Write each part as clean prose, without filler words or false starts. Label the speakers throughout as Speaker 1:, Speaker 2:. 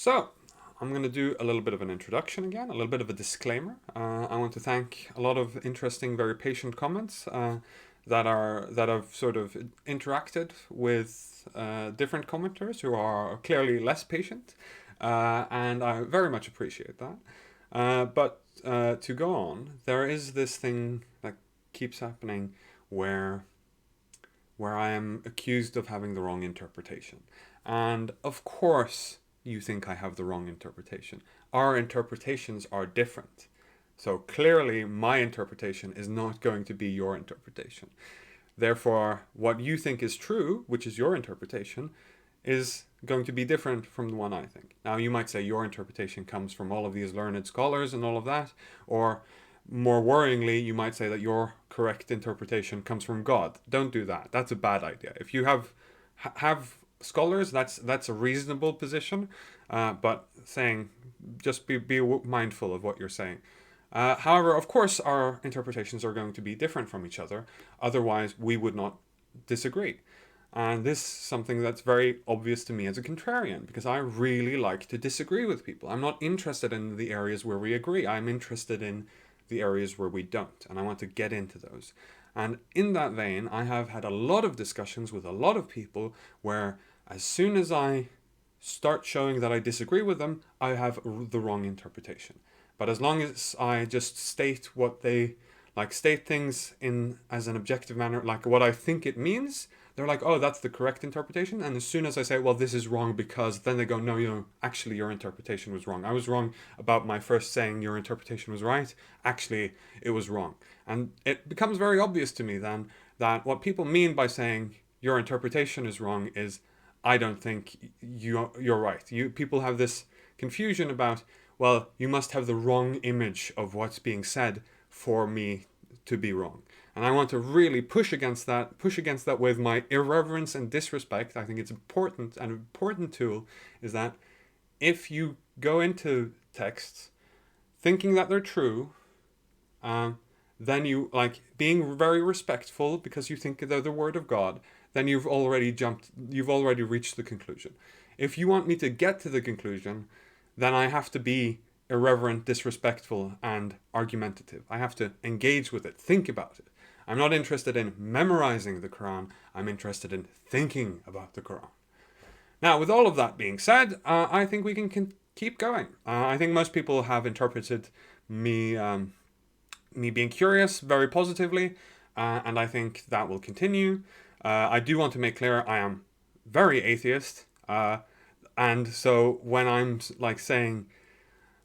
Speaker 1: So, I'm going to do a little bit of an introduction again, a little bit of a disclaimer. I want to thank a lot of interesting, very patient comments that have sort of interacted with different commenters who are clearly less patient, and I very much appreciate that. But to go on, there is this thing that keeps happening where I am accused of having the wrong interpretation. And of course, you think I have the wrong interpretation. Our interpretations are different. So clearly, my interpretation is not going to be your interpretation. Therefore, what you think is true, which is your interpretation, is going to be different from the one I think. Now, you might say your interpretation comes from all of these learned scholars and all of that, or more worryingly, you might say that your correct interpretation comes from God. Don't do that. That's a bad idea. If you have scholars, that's a reasonable position, but saying just be mindful of what you're saying. However, of course, our interpretations are going to be different from each other. Otherwise, we would not disagree. And this is something that's very obvious to me as a contrarian, because I really like to disagree with people. I'm not interested in the areas where we agree. I'm interested in the areas where we don't, and I want to get into those. And in that vein, I have had a lot of discussions with a lot of people where as soon as I start showing that I disagree with them, I have the wrong interpretation. But as long as I just state what they state things in as an objective manner, like what I think it means, they're like, oh, that's the correct interpretation. And as soon as I say, well, this is wrong because, then they go, no, actually your interpretation was wrong. I was wrong about my first saying your interpretation was right. Actually, it was wrong. And it becomes very obvious to me then that what people mean by saying your interpretation is wrong is, I don't think you're right. People have this confusion about, well, you must have the wrong image of what's being said for me to be wrong. And I want to really push against that with my irreverence and disrespect. I think it's important, an important tool is that if you go into texts thinking that they're true, then you being very respectful because you think they're the word of God, then you've already reached the conclusion. If you want me to get to the conclusion, then I have to be irreverent, disrespectful, and argumentative. I have to engage with it, think about it. I'm not interested in memorizing the Quran, I'm interested in thinking about the Quran. Now, with all of that being said, I think we can keep going. I think most people have interpreted me being curious very positively, and I think that will continue. I do want to make clear I am very atheist, and so when I'm saying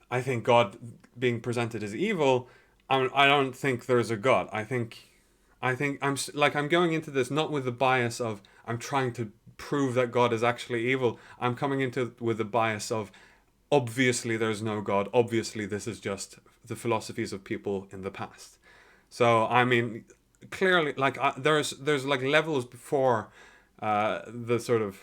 Speaker 1: I think God being presented as evil, I don't think there's a God. I think I'm going into this not with the bias of I'm trying to prove that God is actually evil. I'm coming into with the bias of obviously there's no God. Obviously this is just the philosophies of people in the past. So I mean, clearly, there's levels before the sort of.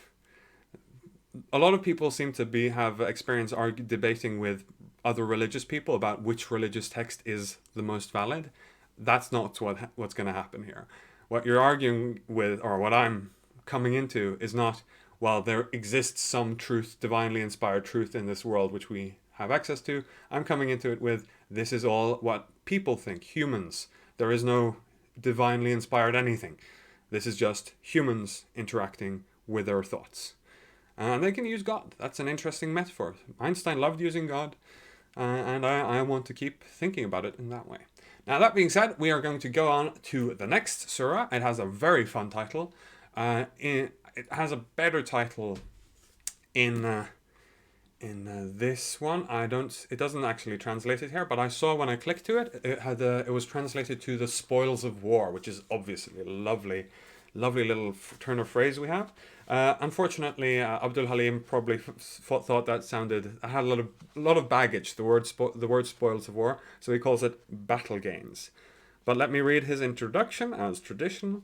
Speaker 1: A lot of people seem to have experience debating with other religious people about which religious text is the most valid. That's not what's going to happen here. What you're arguing with, or what I'm coming into, is not, well, there exists some truth, divinely inspired truth in this world which we have access to. I'm coming into it with, this is all what people think, humans. There is no divinely inspired anything. This is just humans interacting with their thoughts. And they can use God. That's an interesting metaphor. Einstein loved using God, and I want to keep thinking about it in that way. Now, that being said, we are going to go on to the next surah. It has a very fun title. It has a better title in this one. It doesn't actually translate it here, but I saw when I clicked to it, it was translated to the spoils of war, which is obviously a lovely little turn of phrase we have. Unfortunately, Abdul Halim probably thought that had a lot of baggage. The word spoils of war, so he calls it battle gains. But let me read his introduction as traditional.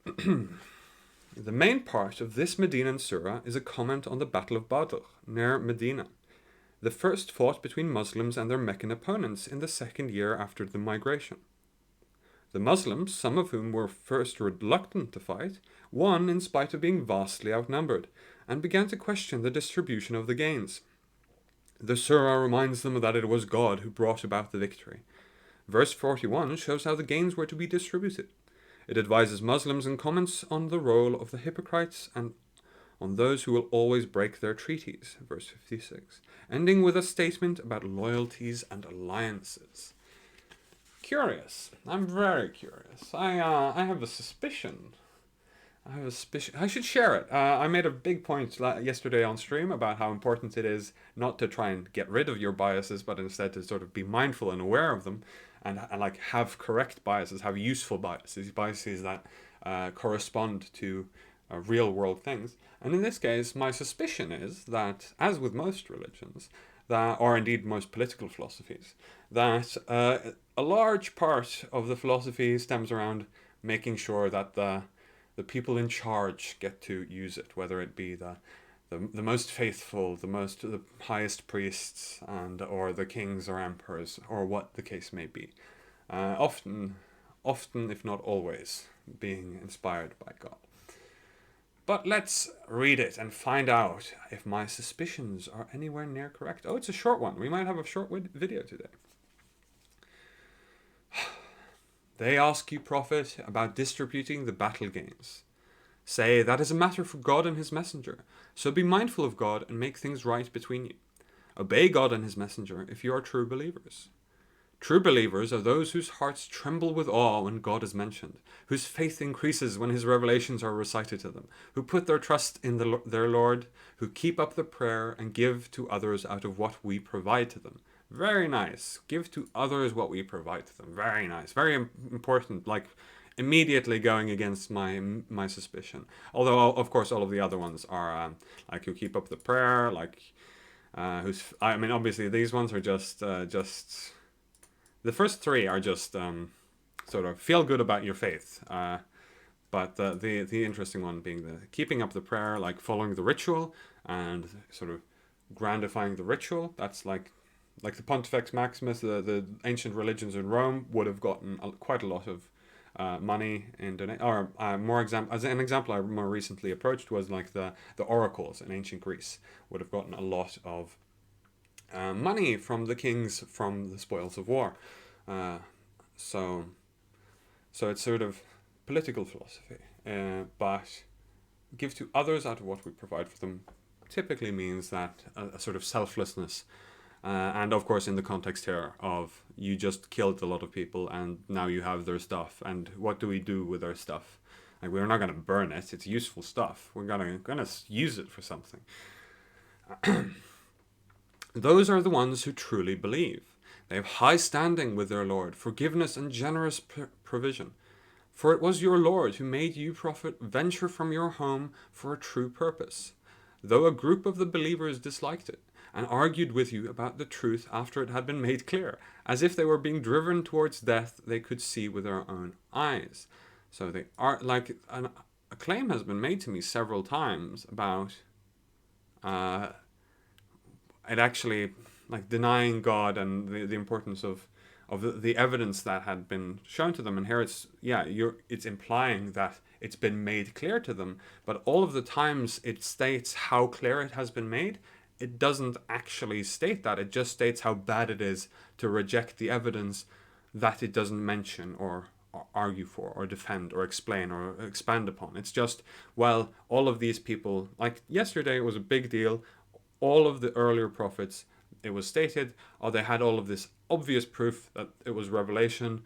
Speaker 1: The main part of this Medinan surah is a comment on the Battle of Badr near Medina, the first fought between Muslims and their Meccan opponents in the second year after the migration. The Muslims, some of whom were first reluctant to fight, won in spite of being vastly outnumbered, and began to question the distribution of the gains. The Surah reminds them that it was God who brought about the victory. Verse 41 shows how the gains were to be distributed. It advises Muslims and comments on the role of the hypocrites and on those who will always break their treaties. Verse 56, ending with a statement about loyalties and alliances. Curious. I'm very curious. I have a suspicion. I should share it. I made a big point yesterday on stream about how important it is not to try and get rid of your biases, but instead to sort of be mindful and aware of them, and like have correct biases, have useful biases that correspond to real world things. And in this case, my suspicion is that, as with most religions, that, or indeed most political philosophies, that a large part of the philosophy stems around making sure that the people in charge get to use it, whether it be the most faithful, the highest priests, and or the kings or emperors, or what the case may be. Often, if not always, being inspired by God. But let's read it and find out if my suspicions are anywhere near correct. Oh, it's a short one. We might have a short video today. They ask you, Prophet, about distributing the battle gains. Say, that is a matter for God and his messenger, so be mindful of God and make things right between you. Obey God and his messenger if you are true believers. True believers are those whose hearts tremble with awe when God is mentioned, whose faith increases when his revelations are recited to them, who put their trust in their Lord, who keep up the prayer and give to others out of what we provide to them. Very nice. Give to others what we provide to them. Very nice. Very important. Like, immediately going against my suspicion. Although, of course, all of the other ones are like, who keep up the prayer, like I mean, obviously these ones are just the first three are just sort of feel good about your faith. But the interesting one being the keeping up the prayer, like following the ritual and sort of grandifying the ritual. That's like the Pontifex Maximus, the ancient religions in Rome would have gotten quite a lot of money in donation. Or as an example I more recently approached was like the oracles in ancient Greece would have gotten a lot of money from the kings from the spoils of war. So it's sort of political philosophy, but give to others out of what we provide for them typically means that a sort of selflessness. And of course, in the context here of you just killed a lot of people and now you have their stuff. And what do we do with their stuff? Like, we're not going to burn it. It's useful stuff. We're going to use it for something. Those are the ones who truly believe. They have high standing with their Lord, forgiveness and generous provision. For it was your Lord who made you, Prophet, venture from your home for a true purpose. Though a group of the believers disliked it, and argued with you about the truth after it had been made clear, as if they were being driven towards death they could see with their own eyes. So they are like a claim has been made to me several times about it actually like denying God and the importance of the evidence that had been shown to them. And here it's implying that it's been made clear to them, but all of the times it states how clear it has been made. It doesn't actually state that. It just states how bad it is to reject the evidence that it doesn't mention or argue for or defend or explain or expand upon. It's just, well, all of these people, like yesterday it was a big deal. All of the earlier prophets, it was stated, they had all of this obvious proof that it was revelation,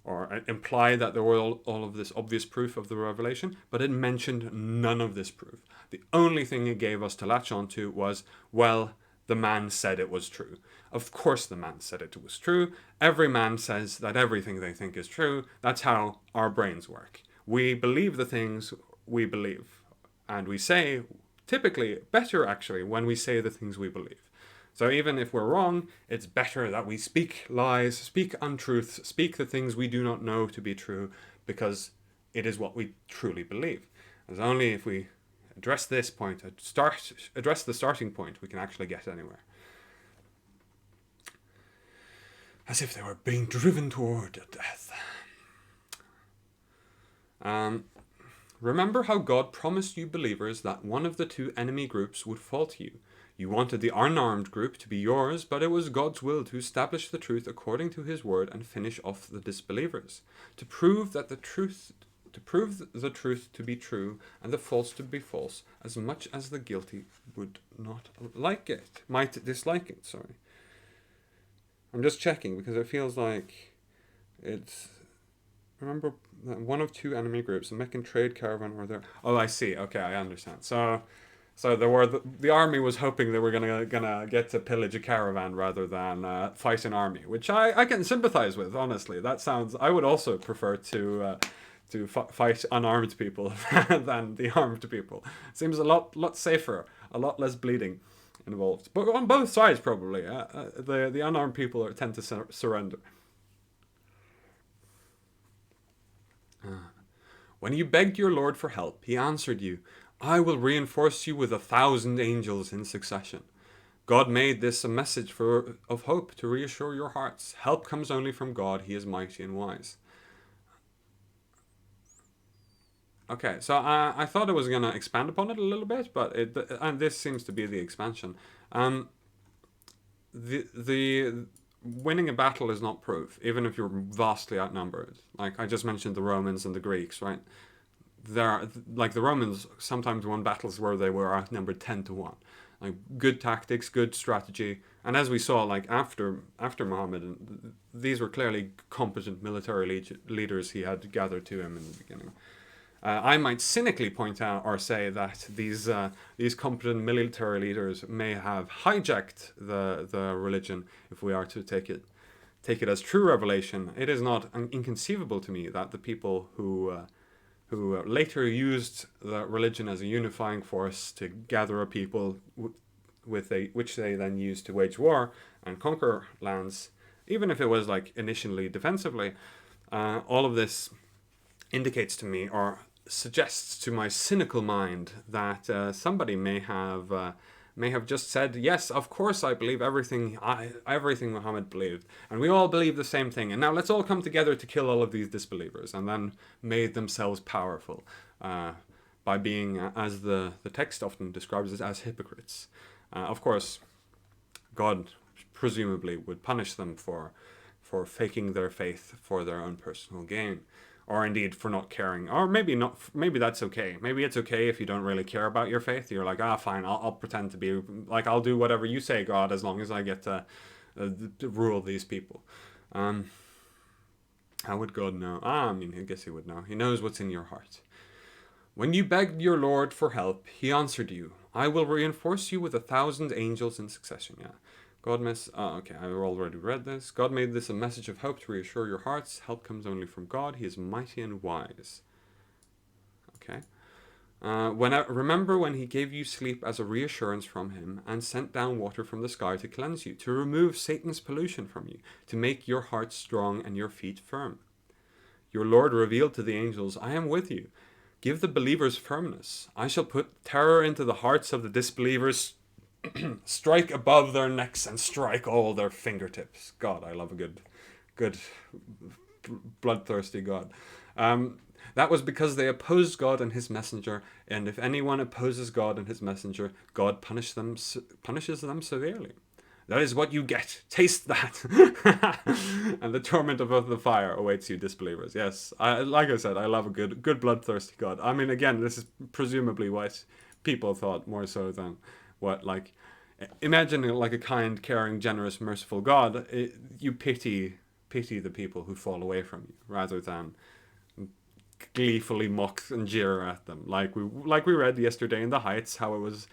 Speaker 1: or imply that there were all of this obvious proof of the revelation, but it mentioned none of this proof. The only thing it gave us to latch onto was, well, the man said it was true. Of course the man said it was true. Every man says that everything they think is true. That's how our brains work. We believe the things we believe. And we say, typically, better actually, when we say the things we believe. So even if we're wrong, it's better that we speak lies, speak untruths, speak the things we do not know to be true, because it is what we truly believe. It's only if we address this point, address the starting point, we can actually get anywhere. As if they were being driven toward death. Remember how God promised you believers that one of the two enemy groups would fall to you. You wanted the unarmed group to be yours, but it was God's will to establish the truth according to his word and finish off the disbelievers, to prove the truth to be true and the false to be false, as much as the guilty would not might dislike it, sorry. I'm just checking because it feels like it's... Remember one of two enemy groups, the Meccan trade caravan or there. Oh, I see. Okay, I understand. So there were the army was hoping they were gonna get to pillage a caravan rather than fight an army, which I can sympathize with. Honestly, that sounds. I would also prefer to fight unarmed people than the armed people. It seems a lot safer, a lot less bleeding involved. But on both sides, probably. The unarmed people tend to surrender. When you begged your Lord for help, he answered you, I will reinforce you with 1,000 angels in succession. God made this a message of hope to reassure your hearts. Help comes only from God. He is mighty and wise. Okay, so I thought I was going to expand upon it a little bit, but this seems to be the expansion. The winning a battle is not proof, even if you're vastly outnumbered. Like I just mentioned the Romans and the Greeks, right? Like the Romans sometimes won battles where they were outnumbered 10-1. Like good tactics, good strategy, and as we saw, like after Muhammad, these were clearly competent military leaders he had gathered to him in the beginning. I might cynically point out or say that these competent military leaders may have hijacked the religion, if we are to take it as true revelation. It is not inconceivable to me that the people who later used the religion as a unifying force to gather a people which they then used to wage war and conquer lands, even if it was like initially defensively, all of this indicates to me or suggests to my cynical mind that somebody may have just said, yes, of course I believe everything Muhammad believed, and we all believe the same thing, and now let's all come together to kill all of these disbelievers, and then made themselves powerful by being, as the text often describes it, as hypocrites. Of course, God presumably would punish them for faking their faith for their own personal gain. Or indeed for not caring, or maybe not. Maybe that's okay. Maybe it's okay if you don't really care about your faith. You're like, fine, I'll pretend to be like, I'll do whatever you say, God, as long as I get to rule these people. How would God know? I mean, I guess he would know. He knows what's in your heart. When you begged your Lord for help, he answered you, I will reinforce you with 1,000 angels in succession. Yeah. Okay, I already read this. God made this a message of hope to reassure your hearts. Help comes only from God. He is mighty and wise. Okay. Remember when he gave you sleep as a reassurance from him and sent down water from the sky to cleanse you, to remove Satan's pollution from you, to make your heart strong and your feet firm. Your Lord revealed to the angels, I am with you. Give the believers firmness. I shall put terror into the hearts of the disbelievers. Strike above their necks and strike all their fingertips. God, I love a good bloodthirsty God. That was because they opposed God and his messenger, and if anyone opposes God and his messenger, God punishes them severely. That is what you get. Taste that. And the torment of the fire awaits you, disbelievers. Yes, like I said, I love a good bloodthirsty God. I mean, again, this is presumably what people thought more so than what, like, imagine like a kind, caring, generous, merciful God. You pity the people who fall away from you rather than gleefully mock and jeer at them, like we read yesterday in the Heights, how it was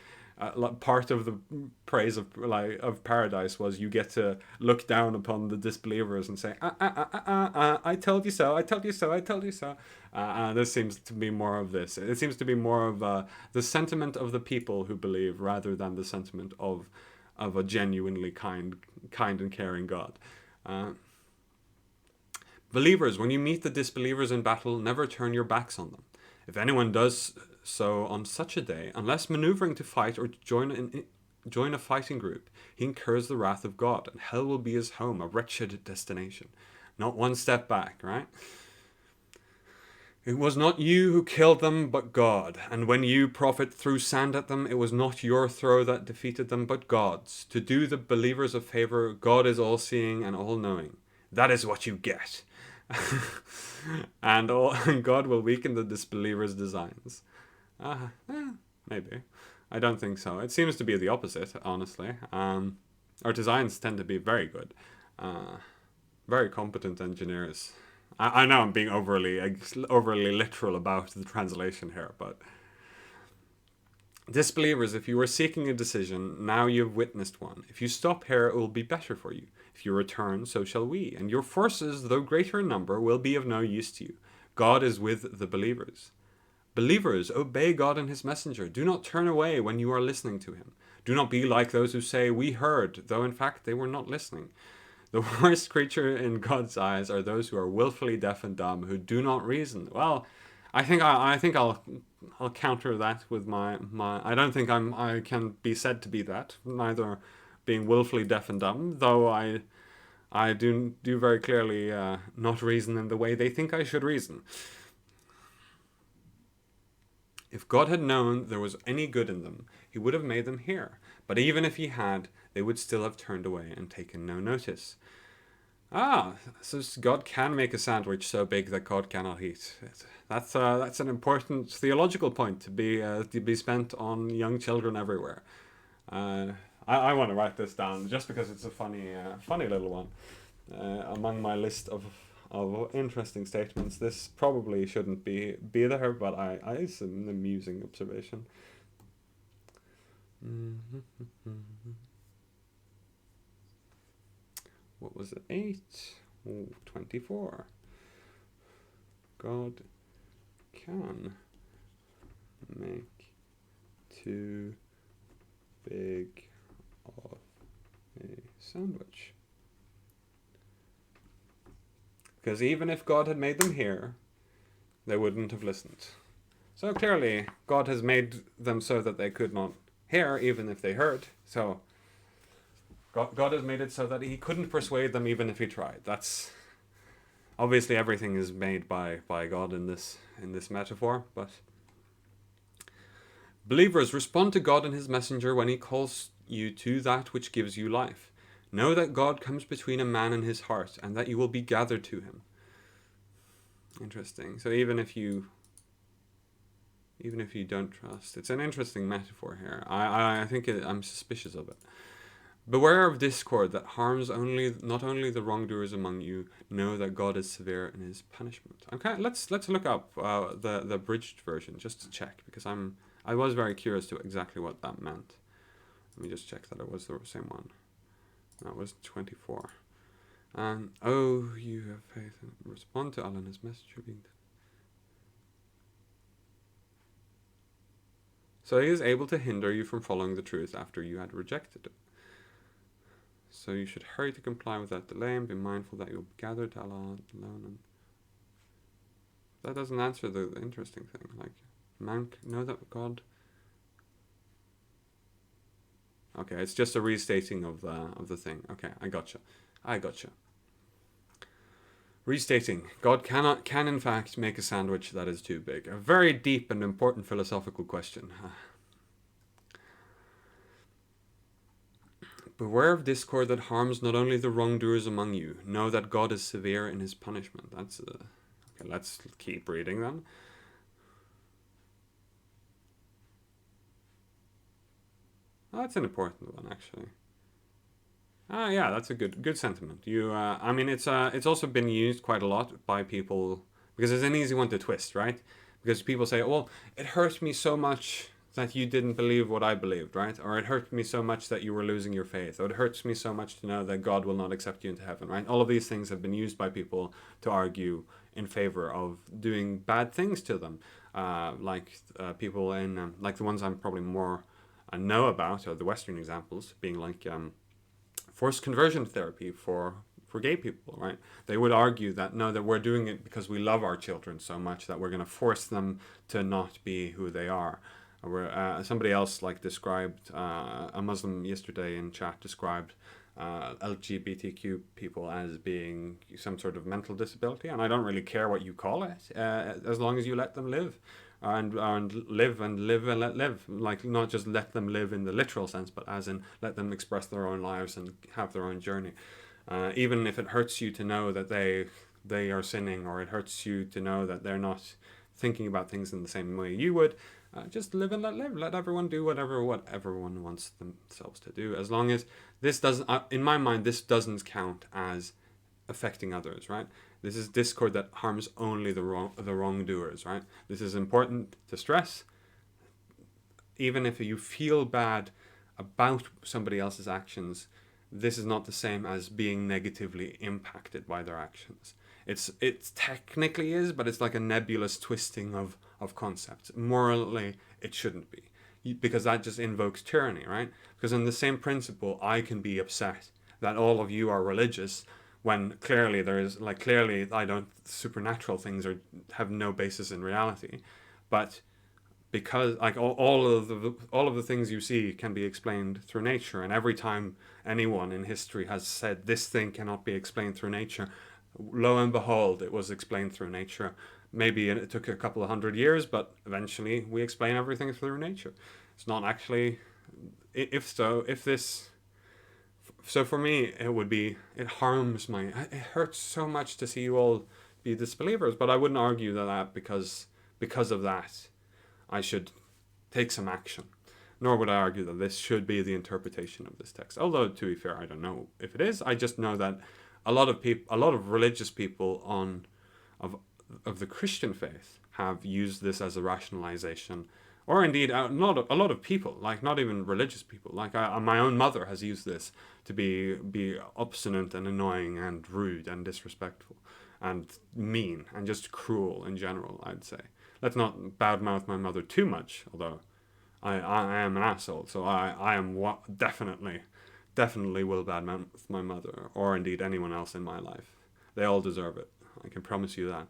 Speaker 1: part of the praise of paradise was you get to look down upon the disbelievers and say, I told you so, I told you so, I told you so. This seems to be more of this. It seems to be more of the sentiment of the people who believe rather than the sentiment of a genuinely kind and caring God. Believers, when you meet the disbelievers in battle, never turn your backs on them. If anyone does so on such a day, unless maneuvering to fight or join a fighting group, he incurs the wrath of God, and hell will be his home, a wretched destination. Not one step back, right? It was not you who killed them, but God. And when you, prophet, threw sand at them, it was not your throw that defeated them, but God's. To do the believers a favor, God is all-seeing and all-knowing. That is what you get. and God will weaken the disbelievers' designs. Maybe. I don't think so. It seems to be the opposite, honestly. Our designs tend to be very good. Very competent engineers. I know I'm being overly literal about the translation here, but disbelievers, if you are seeking a decision, now you've witnessed one. If you stop here, it will be better for you. If you return, so shall we. And your forces, though greater in number, will be of no use to you. God is with the believers. Believers, obey God and his messenger. Do not turn away when you are listening to him. Do not be like those who say, we heard, though in fact they were not listening. The worst creature in God's eyes are those who are willfully deaf and dumb, who do not reason. Well, I think I'll counter that with my I don't think I can be said to be that, neither being willfully deaf and dumb, though I do very clearly not reason in the way they think I should reason. If God had known there was any good in them, he would have made them hear. But even if he had, they would still have turned away and taken no notice. So God can make a sandwich so big that God cannot eat it. That's an important theological point to be spent on young children everywhere. I want to write this down just because it's a funny little one. Among my list of interesting statements, this probably shouldn't be there, but it's an amusing observation. What was it? 8? 24. God can make too big of a sandwich. Because even if God had made them hear, they wouldn't have listened. So clearly, God has made them so that they could not hear, even if they heard. So God has made it so that he couldn't persuade them even if he tried. That's obviously everything is made by God in this metaphor, but believers, respond to God and his messenger when he calls you to that which gives you life. Know that God comes between a man and his heart, and that you will be gathered to him. Interesting. So even if you don't trust, it's an interesting metaphor here. I think I'm suspicious of it. Beware of discord that harms not only the wrongdoers among you. Know that God is severe in his punishment. Okay, let's look up the abridged version just to check, because I was very curious to exactly what that meant. Let me just check that it was the same one. That was 24. You have faith and respond to Allah and his messenger being. So he is able to hinder you from following the truth after you had rejected it. So you should hurry to comply without delay and be mindful that you'll be gathered to Allah alone. And that doesn't answer the interesting thing. Like, know that God. Okay, it's just a restating of the thing. Okay, I gotcha. Restating. God can in fact make a sandwich that is too big. A very deep and important philosophical question. Beware of discord that harms not only the wrongdoers among you. Know that God is severe in his punishment. That's okay. Let's keep reading then. Oh, that's an important one, actually. Yeah, that's a good sentiment. It's also been used quite a lot by people because it's an easy one to twist, right? Because people say, well, it hurt me so much that you didn't believe what I believed, right? Or it hurt me so much that you were losing your faith. Or it hurts me so much to know that God will not accept you into heaven, right? All of these things have been used by people to argue in favor of doing bad things to them. People in, like the ones I'm probably more know about, or the Western examples, being like forced conversion therapy for gay people, right? They would argue that no, that we're doing it because we love our children so much that we're going to force them to not be who they are. Somebody else described a Muslim yesterday in chat described LGBTQ people as being some sort of mental disability, and I don't really care what you call it, as long as you let them live, and live and live and let live. Like, not just let them live in the literal sense, but as in let them express their own lives and have their own journey. Even if it hurts you to know that they are sinning, or it hurts you to know that they're not thinking about things in the same way you would, just live and let live. Let everyone do what everyone wants themselves to do. As long as this doesn't, in my mind, this doesn't count as affecting others, right? This is discord that harms only the wrongdoers, right? This is important to stress. Even if you feel bad about somebody else's actions, this is not the same as being negatively impacted by their actions. It technically is, but it's like a nebulous twisting of concepts. Morally, it shouldn't be, because that just invokes tyranny, right? Because in the same principle, I can be upset that all of you are religious, when clearly I don't, supernatural things have no basis in reality, but because like all of the things you see can be explained through nature, and every time anyone in history has said this thing cannot be explained through nature, lo and behold, it was explained through nature. Maybe it took a couple of 100 years, but eventually we explain everything through nature. It's not actually, if this, so for me, it harms it hurts so much to see you all be disbelievers, but I wouldn't argue that because of that, I should take some action. Nor would I argue that this should be the interpretation of this text. Although, to be fair, I don't know if it is. I just know that a lot of religious people of the Christian faith have used this as a rationalization, or indeed, not a lot of people, like not even religious people. Like my own mother has used this to be obstinate and annoying and rude and disrespectful and mean and just cruel in general, I'd say. Let's not badmouth my mother too much, although I am an asshole, so I am definitely will badmouth my mother, or indeed anyone else in my life. They all deserve it. I can promise you that.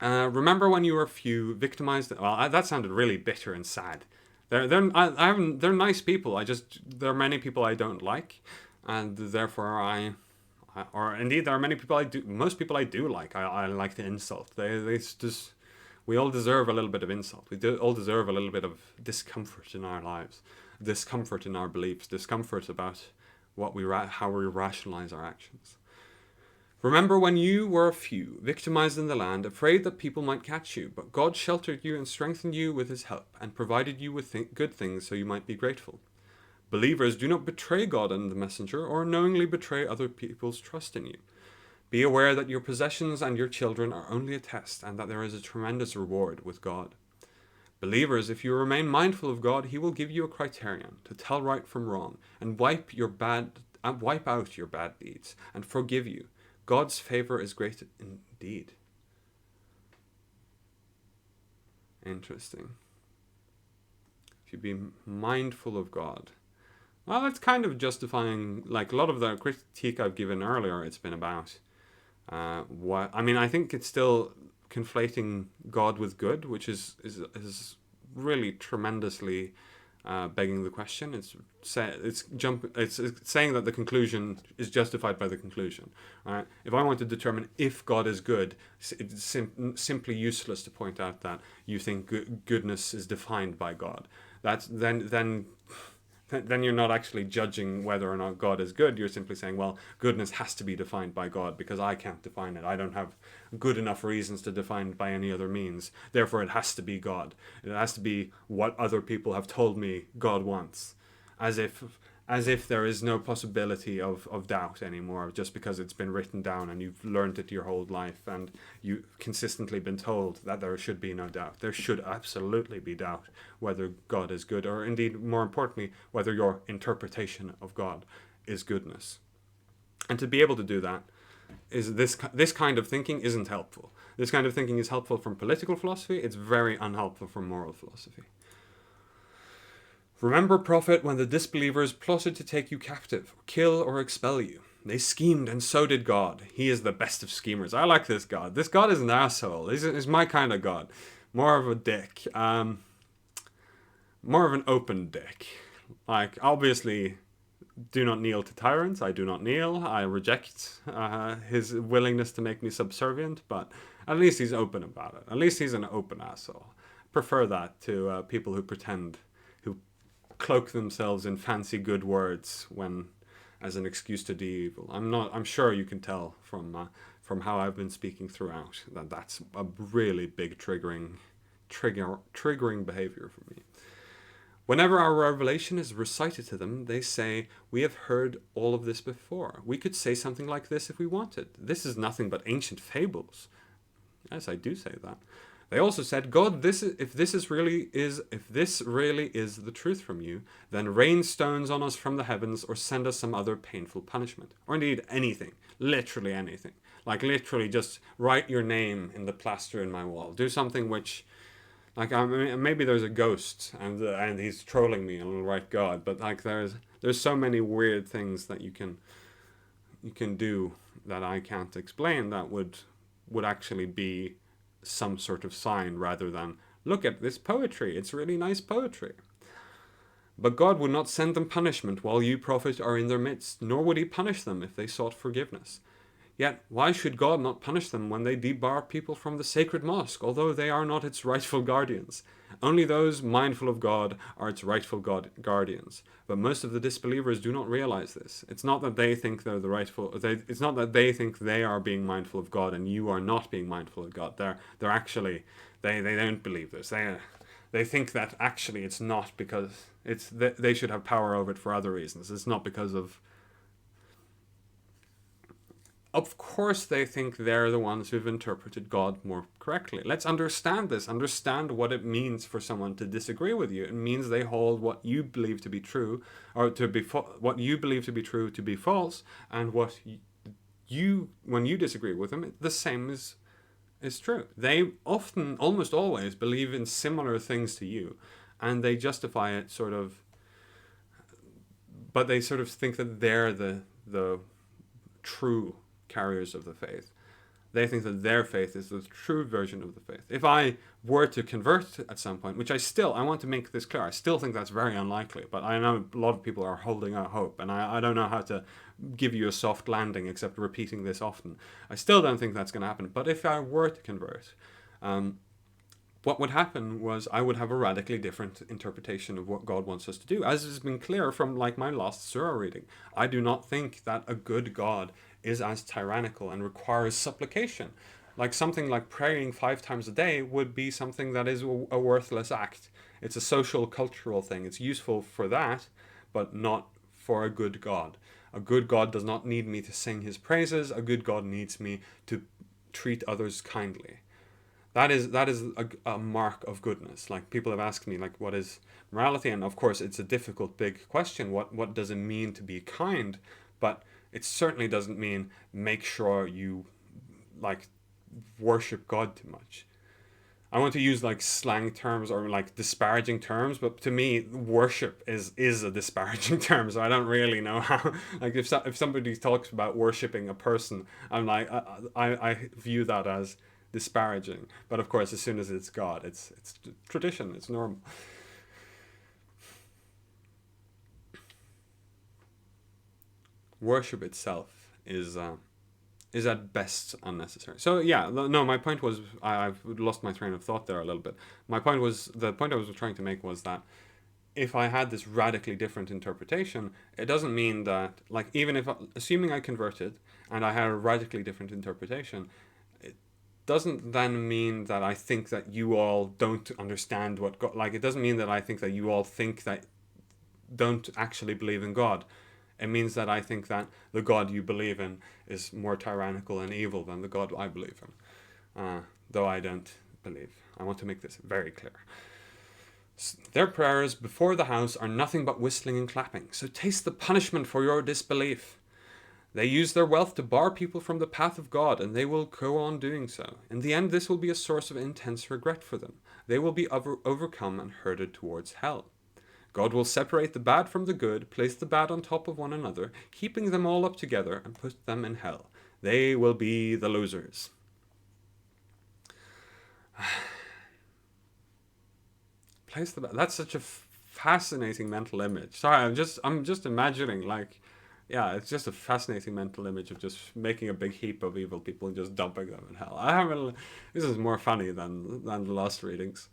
Speaker 1: Remember when you were few, victimized? Well, that sounded really bitter and sad. They're nice people. There are many people I don't like, and therefore or indeed there are many people I do. Most people I do like. I like to insult. They just. We all deserve a little bit of insult. All deserve a little bit of discomfort in our lives, discomfort in our beliefs, discomfort about how we rationalize our actions. Remember when you were a few, victimized in the land, afraid that people might catch you, but God sheltered you and strengthened you with his help, and provided you with good things so you might be grateful. Believers, do not betray God and the messenger, or knowingly betray other people's trust in you. Be aware that your possessions and your children are only a test, and that there is a tremendous reward with God. Believers, if you remain mindful of God, he will give you a criterion to tell right from wrong, and wipe out your bad deeds, and forgive you. God's favor is great indeed. Interesting. If you be mindful of God. Well, that's kind of justifying, like a lot of the critique I've given earlier, it's been about I think it's still conflating God with good, which is really tremendously begging the question. It's saying that the conclusion is justified by the conclusion. Right? If I want to determine if God is good, it's simply useless to point out that you think goodness is defined by God. That's then you're not actually judging whether or not God is good. You're simply saying, well, goodness has to be defined by God because I can't define it. I don't have good enough reasons to define it by any other means. Therefore, it has to be God. It has to be what other people have told me God wants. As if there is no possibility of doubt anymore, just because it's been written down and you've learned it your whole life and you've consistently been told that there should be no doubt. There should absolutely be doubt whether God is good, or indeed, more importantly, whether your interpretation of God is goodness. And to be able to do that, this kind of thinking isn't helpful. This kind of thinking is helpful from political philosophy. It's very unhelpful from moral philosophy. Remember, prophet, when the disbelievers plotted to take you captive, kill or expel you. They schemed, and so did God. He is the best of schemers. I like this God. This God is an asshole. He's my kind of God. More of a dick. More of an open dick. Like, obviously, do not kneel to tyrants. I do not kneel. I reject his willingness to make me subservient, but at least he's open about it. At least he's an open asshole. Prefer that to people who pretend, who cloak themselves in fancy good words when as an excuse to do evil. I'm sure you can tell from how I've been speaking throughout that that's a really big triggering behavior for me. Whenever our revelation is recited to them, they say, "We have heard all of this before. We could say something like this if we wanted. This is nothing but ancient fables." Yes, I do say that. They also said, "God, if this really is the truth from you, then rain stones on us from the heavens, or send us some other painful punishment, or indeed anything, literally anything. Like literally, just write your name in the plaster in my wall. Do something which." Like, I mean, maybe there's a ghost and he's trolling me and I'll write God, but like there's so many weird things that you can do that I can't explain that would actually be some sort of sign rather than, "Look at this poetry, it's really nice poetry." But God would not send them punishment while you, prophet, are in their midst, nor would he punish them if they sought forgiveness. Yet, why should God not punish them when they debar people from the sacred mosque, although they are not its rightful guardians? Only those mindful of God are its rightful guardians. But most of the disbelievers do not realize this. It's not that they think they're the rightful. It's not that they think they are being mindful of God and you are not being mindful of God. They're actually they don't believe this. They think that actually it's not because they should have power over it for other reasons. It's not because of. Of course they think they're the ones who've interpreted God more correctly. Let's understand this. Understand what it means for someone to disagree with you. It means they hold what you believe to be true, or what you believe to be true to be false, and what you when you disagree with them, the same is true. They often, almost always, believe in similar things to you, and they justify it but they sort of think that they're the true carriers of the faith. They think that their faith is the true version of the faith. If I were to convert at some point, which I want to make this clear, I still think that's very unlikely, but I know a lot of people are holding out hope, and I don't know how to give you a soft landing except repeating this often. I still don't think that's going to happen, but if I were to convert, what would happen was I would have a radically different interpretation of what God wants us to do. As has been clear from like my last Surah reading, I do not think that a good God is as tyrannical and requires supplication. Like something like praying 5 times a day would be something that is a worthless act. It's a social, cultural thing. It's useful for that, but not for a good God. A good God does not need me to sing his praises. A good God needs me to treat others kindly. That is a mark of goodness. Like people have asked me, like, what is morality? And of course, it's a difficult, big question. What does it mean to be kind? But it certainly doesn't mean make sure you like worship God too much. I want to use like slang terms or like disparaging terms, but to me, worship is a disparaging term. So I don't really know how. Like if somebody talks about worshiping a person, I'm like I view that as disparaging. But of course, as soon as it's God, it's tradition. It's normal. Worship itself is at best unnecessary. So yeah, no, my point was I've lost my train of thought there a little bit. The point I was trying to make was that if I had this radically different interpretation, it doesn't mean that, like, even if assuming I converted and I had a radically different interpretation, it doesn't then mean that I think that you all don't understand what God, like, it doesn't mean that I think that you all think that don't actually believe in God. It means that I think that the God you believe in is more tyrannical and evil than the God I believe in. Though I don't believe. I want to make this very clear. Their prayers before the house are nothing but whistling and clapping, so taste the punishment for your disbelief. They use their wealth to bar people from the path of God, and they will go on doing so. In the end, this will be a source of intense regret for them. They will be overcome and herded towards hell. God will separate the bad from the good, place the bad on top of one another, keeping them all up together, and put them in hell. They will be the losers. Place the bad. That's such a fascinating mental image. Sorry, I'm just imagining, like, yeah, it's just a fascinating mental image of just making a big heap of evil people and just dumping them in hell. I haven't. This is more funny than the last readings.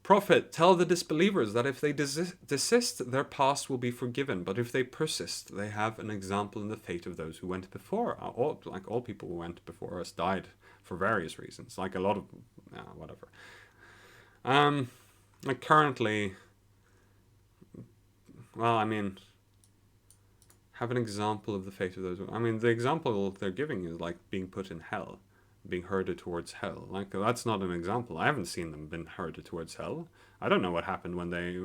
Speaker 1: Prophet, tell the disbelievers that if they desist, their past will be forgiven, but if they persist, they have an example in the fate of those who went before. All people who went before us died for various reasons. Like a lot of, whatever. Like currently, well, I mean, have an example of the fate of those. I mean, the example they're giving is like being put in hell, being herded towards hell. Like, that's not an example. I haven't seen them been herded towards hell. I don't know what happened when they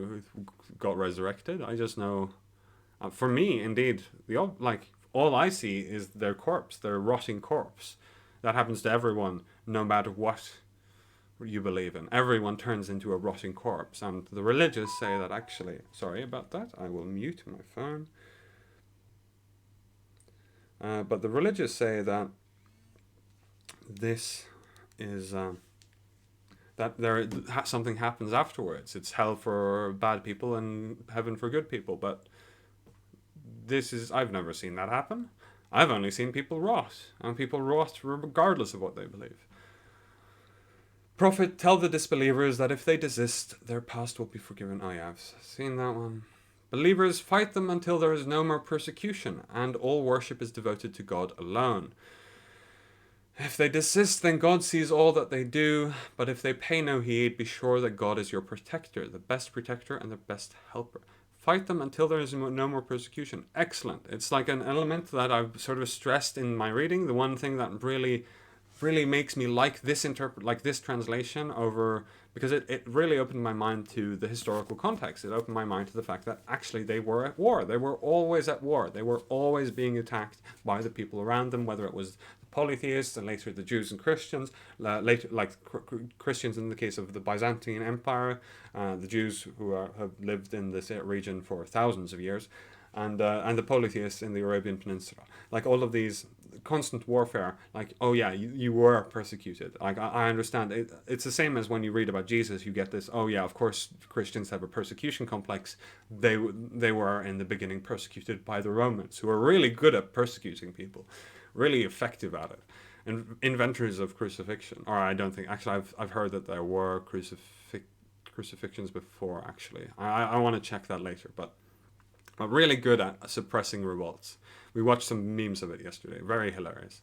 Speaker 1: got resurrected. I just know, for me, indeed, all I see is their corpse, their rotting corpse. That happens to everyone, no matter what you believe in. Everyone turns into a rotting corpse, and the religious say that actually. Sorry about that. I will mute my phone. But the religious say that this is that something happens afterwards. It's hell for bad people and heaven for good people. But I've never seen that happen. I've only seen people rot, and people rot regardless of what they believe. Prophet, tell the disbelievers that if they desist, their past will be forgiven. Oh yeah, I've seen that one. Believers, fight them until there is no more persecution, and all worship is devoted to God alone. If they desist, then God sees all that they do, but if they pay no heed, be sure that God is your protector, the best protector and the best helper. Fight them until there is no more persecution. Excellent. It's like an element that I've sort of stressed in my reading. The one thing that really makes me like this translation over, because it really opened my mind to the historical context. It opened my mind to the fact that actually they were at war. They were always at war. They were always being attacked by the people around them, whether it was the polytheists and later the Jews and Christians, Christians in the case of the Byzantine Empire, the Jews who have lived in this region for thousands of years, and the polytheists in the Arabian Peninsula. Like all of these constant warfare, like, oh yeah, you were persecuted. Like, I understand. It's the same as when you read about Jesus, you get this, oh yeah, of course Christians have a persecution complex. They were in the beginning persecuted by the Romans, who were really good at persecuting people, really effective at it, and inventors of crucifixion. Or I don't think, actually, I've heard that there were crucifixions before, actually. I want to check that later, but really good at suppressing revolts. We watched some memes of it yesterday. Very hilarious.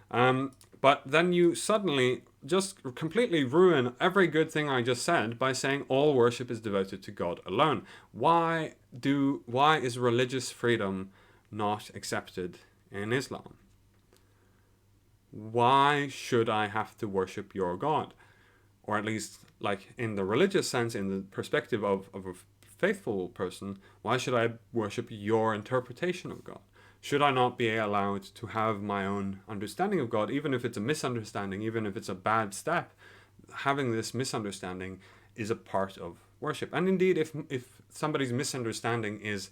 Speaker 1: But then you suddenly just completely ruin every good thing I just said by saying all worship is devoted to God alone. Why is religious freedom not accepted in Islam? Why should I have to worship your God? Or at least, like, in the religious sense, in the perspective of a faithful person, why should I worship your interpretation of God? Should I not be allowed to have my own understanding of God, even if it's a misunderstanding, even if it's a bad step? Having this misunderstanding is a part of worship. And indeed, if somebody's misunderstanding is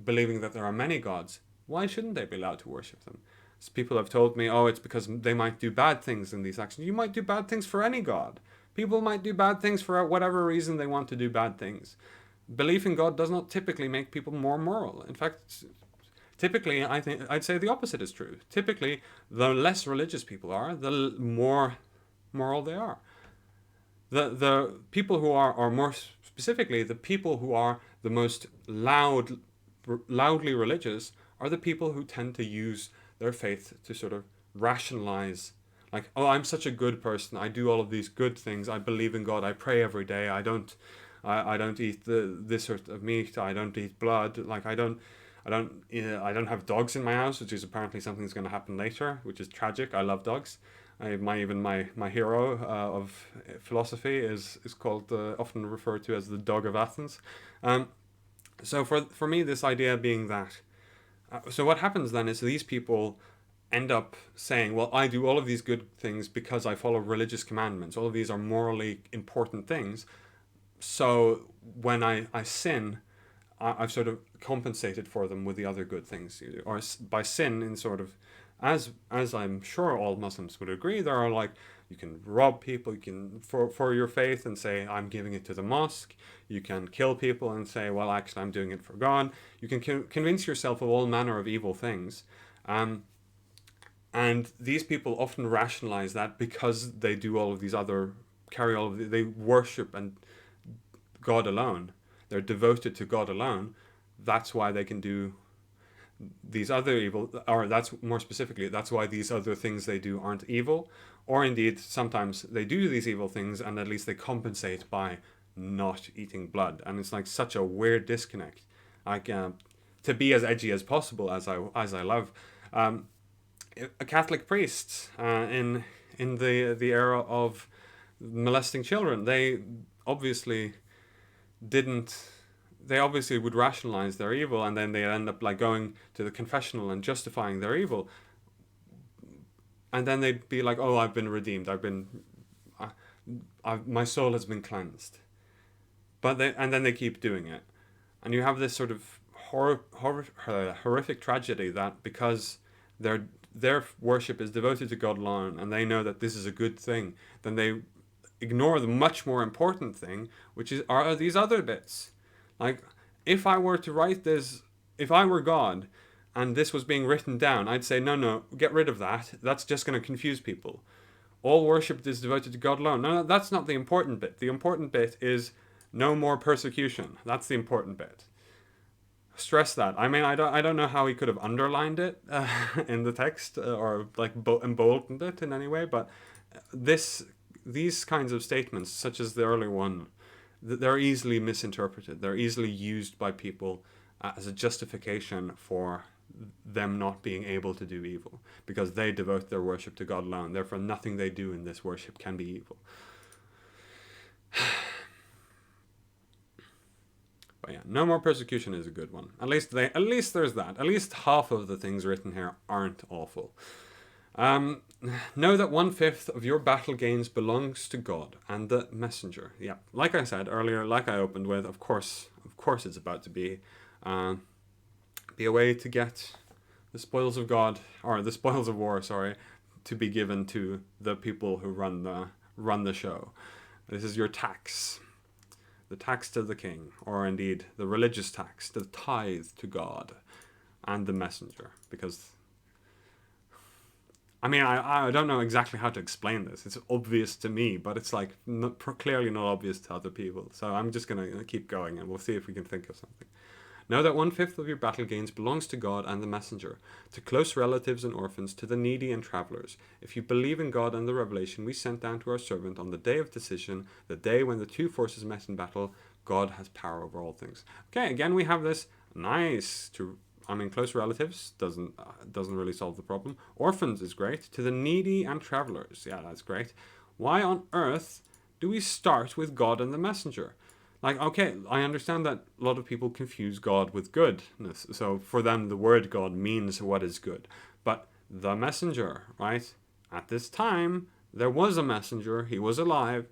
Speaker 1: believing that there are many gods, why shouldn't they be allowed to worship them? So people have told me, oh, it's because they might do bad things in these actions. You might do bad things for any god. People might do bad things for whatever reason they want to do bad things. Belief in God does not typically make people more moral. In fact, typically, I'd say the opposite is true. Typically, the less religious people are, the more moral they are. The people who are, or more specifically, the people who are the most loudly religious are the people who tend to use their faith to sort of rationalize, like, oh, I'm such a good person. I do all of these good things. I believe in God. I pray every day. I don't eat this sort of meat. I don't eat blood. Like, I don't have dogs in my house, which is apparently something that's going to happen later, which is tragic. I love dogs. My hero of philosophy is called, often referred to as the dog of Athens. So for me, this idea being that, so what happens then is these people end up saying, well, I do all of these good things because I follow religious commandments. All of these are morally important things. So when I sin, I've sort of compensated for them with the other good things you do. Or by sin, in sort of, as I'm sure all Muslims would agree, there are like You can rob people. You can for your faith and say, I'm giving it to the mosque. You can kill people and say, well, actually, I'm doing it for God. You can convince yourself of all manner of evil things. And these people often rationalize that because they do all of these other, they worship and God alone. They're devoted to God alone. That's why they can do these other evil, or that's more specifically, that's why these other things they do aren't evil. Or indeed, sometimes they do these evil things and at least they compensate by not eating blood. And it's like such a weird disconnect. Like, to be as edgy as possible, as I love, a Catholic priest in the era of molesting children, obviously didn't they obviously would rationalize their evil, and then they end up like going to the confessional and justifying their evil, and then they'd be like, oh, I've been redeemed, my soul has been cleansed, and then they keep doing it, and you have this sort of horrific tragedy that because their worship is devoted to God alone, and they know that this is a good thing, then they ignore the much more important thing, which are these other bits. Like, if I were to write this, if I were God, and this was being written down, I'd say, no, get rid of that. That's just going to confuse people. All worship is devoted to God alone. No, that's not the important bit. The important bit is no more persecution. That's the important bit. Stress that. I mean, I don't know how he could have underlined it in the text or like emboldened it in any way, but these kinds of statements, such as the earlier one, they're easily misinterpreted. They're easily used by people as a justification for them not being able to do evil, because they devote their worship to God alone. Therefore, nothing they do in this worship can be evil. But yeah, no more persecution is a good one. At least there's that. At least half of the things written here aren't awful. Know that 1/5 of your battle gains belongs to God and the messenger. Yeah, like I said earlier, like I opened with, of course it's about to be a way to get the spoils of God, or the spoils of war, sorry, to be given to the people who run the show. This is your tax. The tax to the king, or indeed the religious tax, the tithe to God and the messenger. Because, I mean, I don't know exactly how to explain this. It's obvious to me, but it's like clearly not obvious to other people. So I'm just going to keep going and we'll see if we can think of something. Know that 1/5 of your battle gains belongs to God and the messenger, to close relatives and orphans, to the needy and travelers. If you believe in God and the revelation we sent down to our servant on the day of decision, the day when the two forces met in battle, God has power over all things. Okay, again we have this close relatives doesn't really solve the problem. Orphans is great. To the needy and travelers, yeah, that's great. Why on earth do we start with God and the messenger? Like, okay, I understand that a lot of people confuse God with goodness. So for them, the word God means what is good. But the messenger, right? At this time, there was a messenger. He was alive.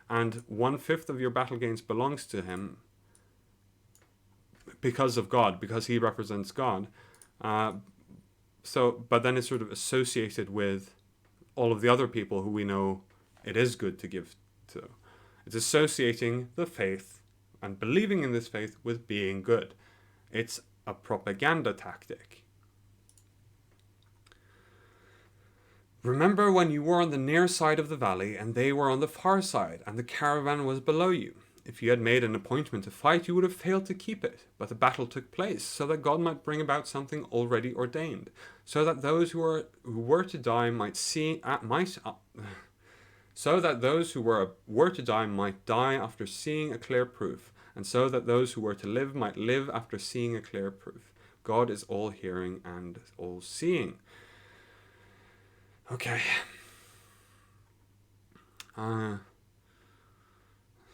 Speaker 1: And 1/5 of your battle gains belongs to him because of God, because he represents God. But then it's sort of associated with all of the other people who we know it is good to give to. It's associating the faith and believing in this faith with being good. It's a propaganda tactic. Remember when you were on the near side of the valley and they were on the far side, and the caravan was below you. If you had made an appointment to fight, you would have failed to keep it. But the battle took place, so that God might bring about something already ordained, so that those who were to die might die after seeing a clear proof, and so that those who were to live might live after seeing a clear proof. God is all hearing and all seeing. Okay.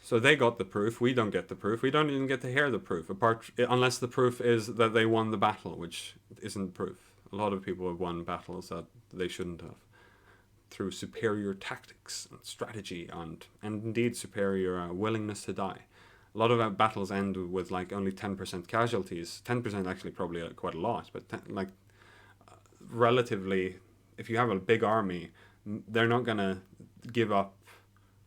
Speaker 1: So they got the proof. We don't get the proof. We don't even get to hear the proof, unless the proof is that they won the battle, which isn't proof. A lot of people have won battles that they shouldn't have, through superior tactics and strategy and indeed superior willingness to die. A lot of our battles end with like only 10% casualties. 10% actually probably quite a lot, but relatively, if you have a big army, they're not gonna give up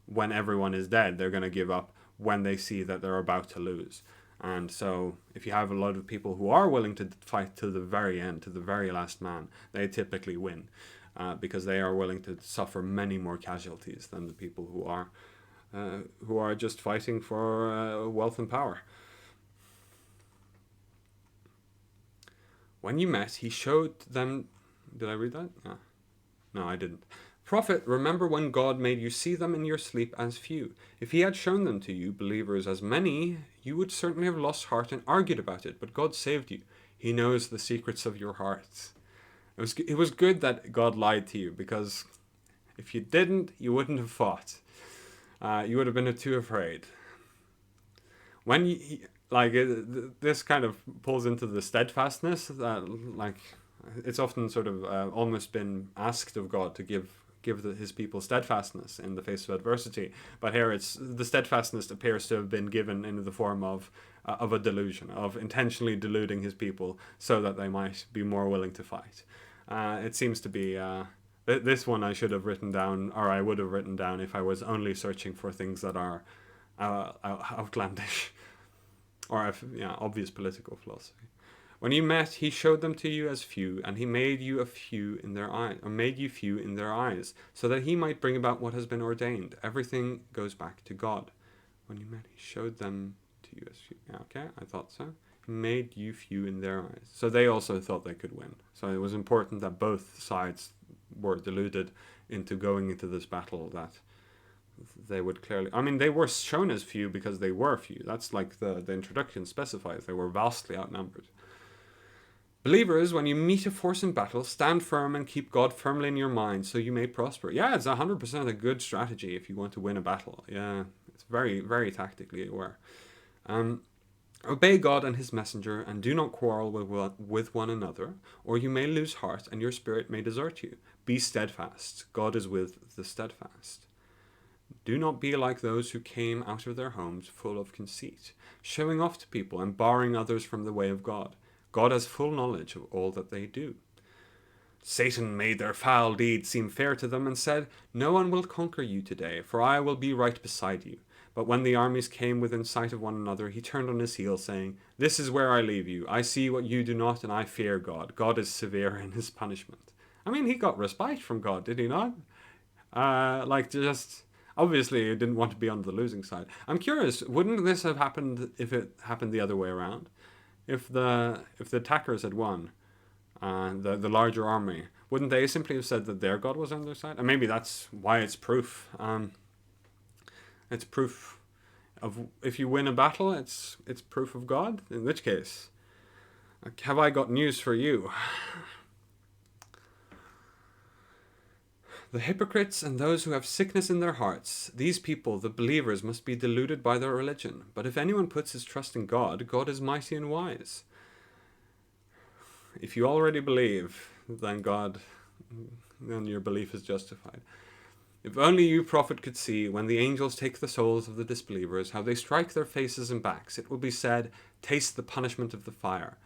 Speaker 1: when everyone is dead. They're going to give up when they see that they're about to lose. And so if you have a lot of people who are willing to fight to the very end, to the very last man, they typically win, because they are willing to suffer many more casualties than the people who are just fighting for wealth and power. When you met, he showed them... Did I read that? Yeah. No, I didn't. Prophet, remember when God made you see them in your sleep as few. If he had shown them to you, believers, as many, you would certainly have lost heart and argued about it, but God saved you. He knows the secrets of your hearts. It was good that God lied to you, because if you didn't, you wouldn't have fought. You would have been too afraid. When you... this kind of pulls into the steadfastness that, it's often sort of almost been asked of God to give his people steadfastness in the face of adversity, but here it's the steadfastness appears to have been given in the form of a delusion, of intentionally deluding his people so that they might be more willing to fight. It seems to be this one I should have written down, or I would have written down if I was only searching for things that are outlandish or obvious political philosophy. When you met, he showed them to you as few, and he made you few in their eyes, so that he might bring about what has been ordained. Everything goes back to God. When you met, he showed them to you as few. Yeah, okay, I thought so. He made you few in their eyes. So they also thought they could win. So it was important that both sides were deluded into going into this battle, that they would clearly... I mean, they were shown as few because they were few. That's like the introduction specifies. They were vastly outnumbered. Believers, when you meet a force in battle, stand firm and keep God firmly in your mind so you may prosper. Yeah, it's 100% a good strategy if you want to win a battle. Yeah, it's very, very tactically aware. Obey God and his messenger, and do not quarrel with one another, or you may lose heart and your spirit may desert you. Be steadfast. God is with the steadfast. Do not be like those who came out of their homes full of conceit, showing off to people and barring others from the way of God. God has full knowledge of all that they do. Satan made their foul deeds seem fair to them and said, "No one will conquer you today, for I will be right beside you." But when the armies came within sight of one another, he turned on his heel, saying, "This is where I leave you. I see what you do not, and I fear God. God is severe in his punishment." I mean, he got respite from God, did he not? Obviously, he didn't want to be on the losing side. I'm curious, wouldn't this have happened if it happened the other way around? If the attackers had won, the larger army, wouldn't they simply have said that their God was on their side? And maybe that's why it's proof. It's proof of, if you win a battle, it's proof of God. In which case, have I got news for you? The hypocrites and those who have sickness in their hearts, these people, the believers, must be deluded by their religion. But if anyone puts his trust in God, God is mighty and wise. If you already believe, then your belief is justified. If only you, prophet, could see, when the angels take the souls of the disbelievers, how they strike their faces and backs, it will be said, "Taste the punishment of the fire."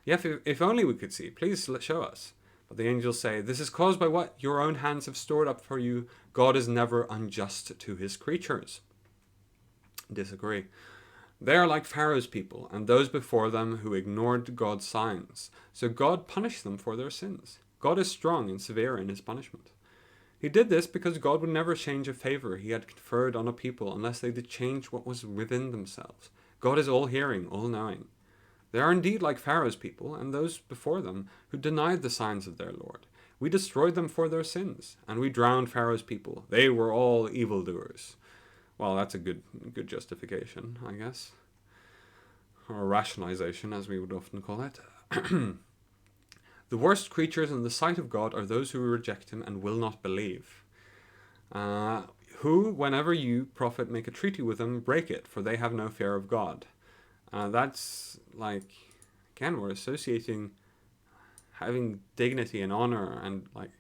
Speaker 1: Yeah, if only we could see, please show us. But the angels say, "This is caused by what your own hands have stored up for you. God is never unjust to his creatures." Disagree. They are like Pharaoh's people and those before them who ignored God's signs. So God punished them for their sins. God is strong and severe in his punishment. He did this because God would never change a favor he had conferred on a people unless they did change what was within themselves. God is all-hearing, all-knowing. They are indeed like Pharaoh's people and those before them who denied the signs of their Lord. We destroyed them for their sins, and we drowned Pharaoh's people. They were all evildoers. Well, that's a good justification, I guess. Or rationalization, as we would often call it. The worst creatures in the sight of God are those who reject him and will not believe. Who, whenever you, prophet, make a treaty with them, break it, for they have no fear of God. That's like, again, we're associating having dignity and honor, and like,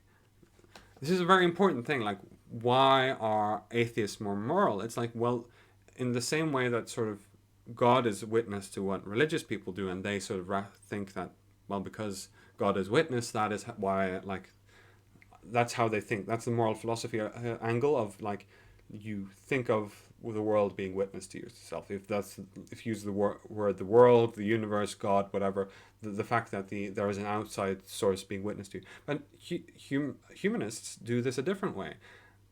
Speaker 1: this is a very important thing. Like, why are atheists more moral? It's like, well, in the same way that sort of God is witness to what religious people do, and they sort of think that, well, because God is witness, that is why, like, that's how they think. That's the moral philosophy angle of like, you think of the world being witness to yourself. If you use the word the world, the universe, God, whatever, the fact that there is an outside source being witness to you. But humanists do this a different way.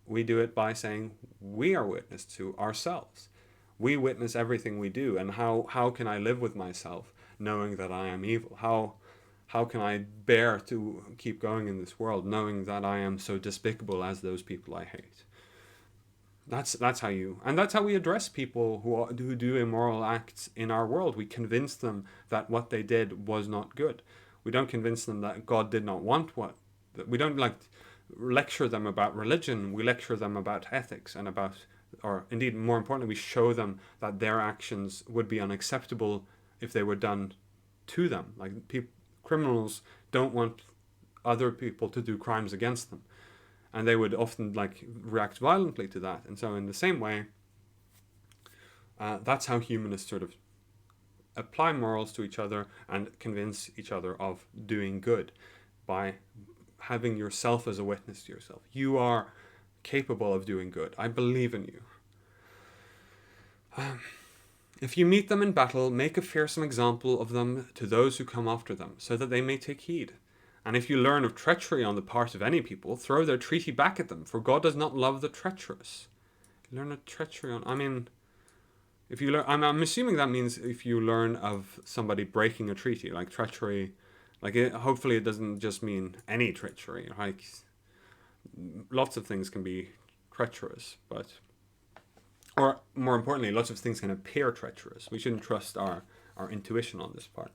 Speaker 1: We do it by saying we are witness to ourselves. We witness everything we do, and how can I live with myself knowing that I am evil? How can I bear to keep going in this world knowing that I am so despicable as those people I hate? That's how we address people who do immoral acts in our world. We convince them that what they did was not good. We don't convince them that God did not want what. We don't like lecture them about religion. We lecture them about ethics and about, or indeed more importantly, we show them that their actions would be unacceptable if they were done to them. Like criminals don't want other people to do crimes against them, and they would often like react violently to that. And so in the same way, that's how humanists sort of apply morals to each other and convince each other of doing good by having yourself as a witness to yourself. You are capable of doing good. I believe in you. If you meet them in battle, make a fearsome example of them to those who come after them, so that they may take heed. And if you learn of treachery on the part of any people, throw their treaty back at them, for God does not love the treacherous. Learn of treachery on... I mean, if you learn... I'm assuming that means if you learn of somebody breaking a treaty, like treachery... Like, hopefully it doesn't just mean any treachery. Like, lots of things can be treacherous, but... Or, more importantly, lots of things can appear treacherous. We shouldn't trust our intuition on this part.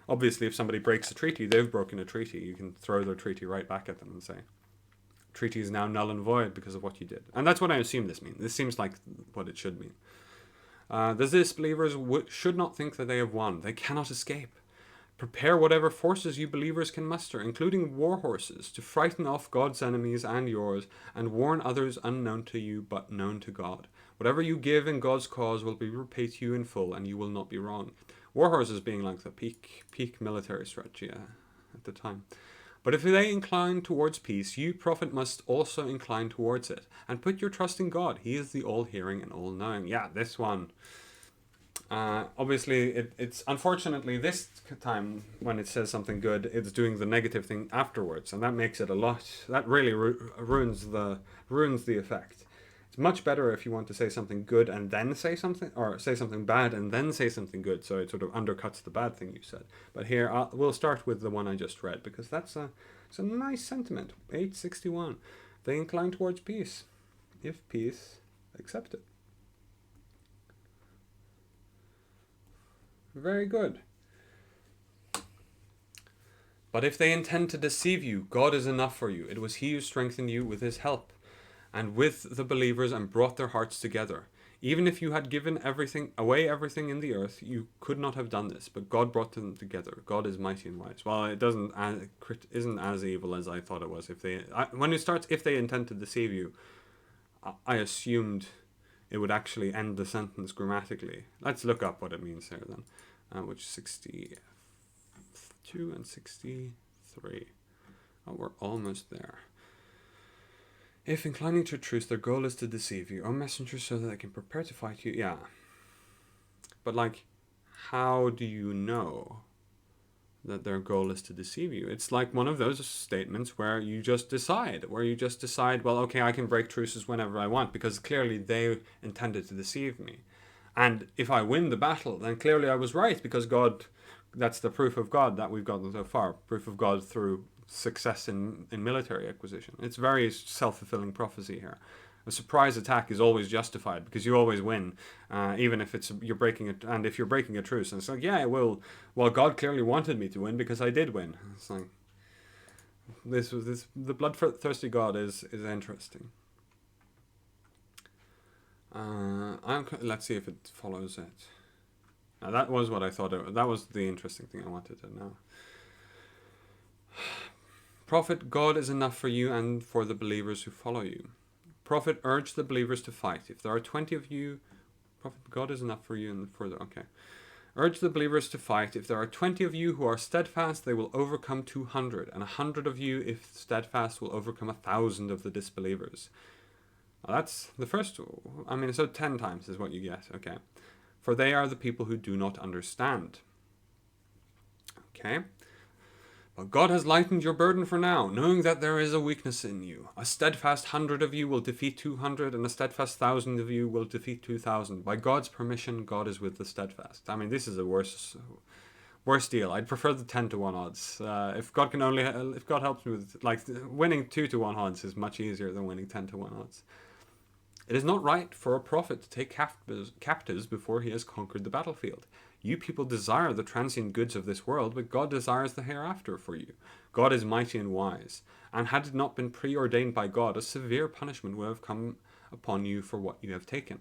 Speaker 1: Obviously, if somebody breaks a treaty, they've broken a treaty. You can throw their treaty right back at them and say, treaty is now null and void because of what you did. And that's what I assume this means. This seems like what it should mean. The disbelievers should not think that they have won. They cannot escape. Prepare whatever forces you believers can muster, including war horses, to frighten off God's enemies and yours, and warn others unknown to you but known to God. Whatever you give in God's cause will be repaid to you in full, and you will not be wrong. War horses being like the peak military strategy at the time. But if they incline towards peace, you, prophet, must also incline towards it, and put your trust in God. He is the all-hearing and all-knowing. Yeah, this one. Obviously, it's unfortunately this time when it says something good, it's doing the negative thing afterwards, and that makes it a lot. That really ruins the effect. It's much better if you want to say something good and then say something, or say something bad and then say something good, so it sort of undercuts the bad thing you said. But here, we'll start with the one I just read, because it's a nice sentiment. 861. They incline towards peace. If peace, accept it. Very good. But if they intend to deceive you, God is enough for you. It was He who strengthened you with His help, and with the believers, and brought their hearts together. Even if you had given away everything in the earth, you could not have done this, but God brought them together. God is mighty and wise. Well, it isn't as evil as I thought it was. When it starts, if they intend to deceive you, I assumed it would actually end the sentence grammatically. Let's look up what it means here then, which 62 and 63. Oh, we're almost there. If inclining to truth, their goal is to deceive you, O messengers, so that they can prepare to fight you. Yeah. But like, how do you know that their goal is to deceive you? It's like one of those statements where you just decide, well, okay, I can break truces whenever I want, because clearly they intended to deceive me. And if I win the battle, then clearly I was right, because God, that's the proof of God that we've gotten so far. Proof of God through success in military acquisition. It's very self-fulfilling prophecy here. A surprise attack is always justified because you always win, even if you're breaking it. And if you're breaking a truce, and it's like, yeah, I will. Well, God clearly wanted me to win because I did win. It's like the bloodthirsty God is interesting. Let's see if it follows it. Now, that was what I thought. That was the interesting thing I wanted to know. Prophet, God is enough for you and for the believers who follow you. Prophet, urge the believers to fight. If there are 20 of you, Prophet, God is enough for you and for the... Okay. Urge the believers to fight. If there are 20 of you who are steadfast, they will overcome 200, and 100 of you, if steadfast, will overcome 1,000 of the disbelievers. Now that's the first, so 10 times is what you get, okay. For they are the people who do not understand. Okay. But God has lightened your burden for now, knowing that there is a weakness in you. A steadfast 100 of you will defeat 200, and a steadfast 1,000 of you will defeat 2,000. By God's permission, God is with the steadfast. I mean, this is a worse deal. I'd prefer the 10-1 odds. If God helps me with, like, winning 2-1 odds is much easier than winning 10-1 odds. It is not right for a prophet to take captives before he has conquered the battlefield. You people desire the transient goods of this world, but God desires the hereafter for you. God is mighty and wise, and had it not been preordained by God, a severe punishment would have come upon you for what you have taken.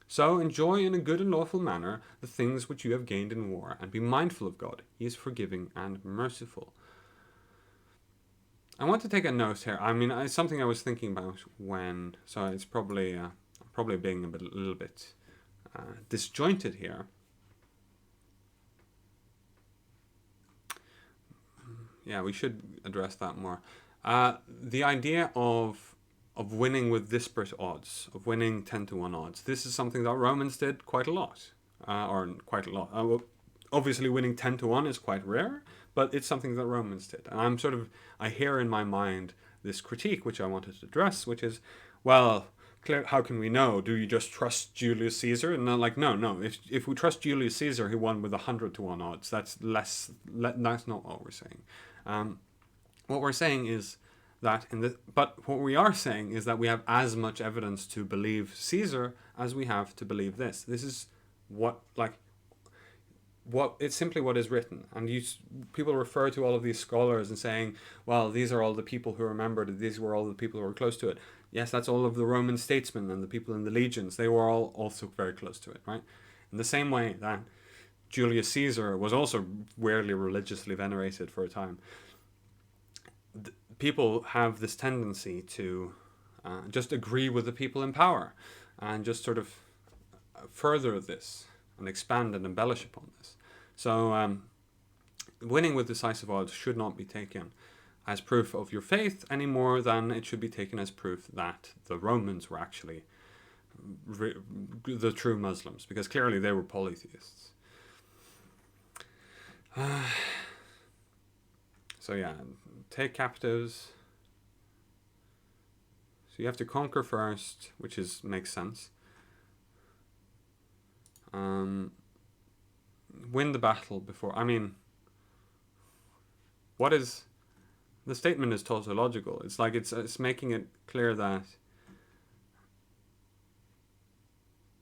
Speaker 1: So enjoy in a good and lawful manner the things which you have gained in war, and be mindful of God. He is forgiving and merciful. I want to take a note here. I mean, it's something I was thinking about so it's probably being a little bit disjointed here. Yeah, we should address that more. The idea of winning with disparate odds, of winning 10-1 odds. This is something that Romans did quite a lot, Well, obviously, winning 10-1 is quite rare, but it's something that Romans did. And I hear in my mind this critique, which I wanted to address, which is, well, how can we know? Do you just trust Julius Caesar? And no. If we trust Julius Caesar, he won with 100-1 odds. That's that's not what we're saying. What we're saying is that what we are saying is that we have as much evidence to believe Caesar as we have to believe this. This is it's simply what is written. And people refer to all of these scholars and saying, well, these are all the people who remembered it. These were all the people who were close to it. Yes, that's all of the Roman statesmen and the people in the legions. They were all also very close to it, right? In the same way that Julius Caesar was also rarely religiously venerated for a time. People have this tendency to just agree with the people in power and just sort of further this and expand and embellish upon this. So winning with decisive odds should not be taken as proof of your faith any more than it should be taken as proof that the Romans were actually the true Muslims, because clearly they were polytheists. So yeah, take captives. So you have to conquer first, which makes sense. Win the battle before. I mean, the statement is tautological. It's like it's making it clear that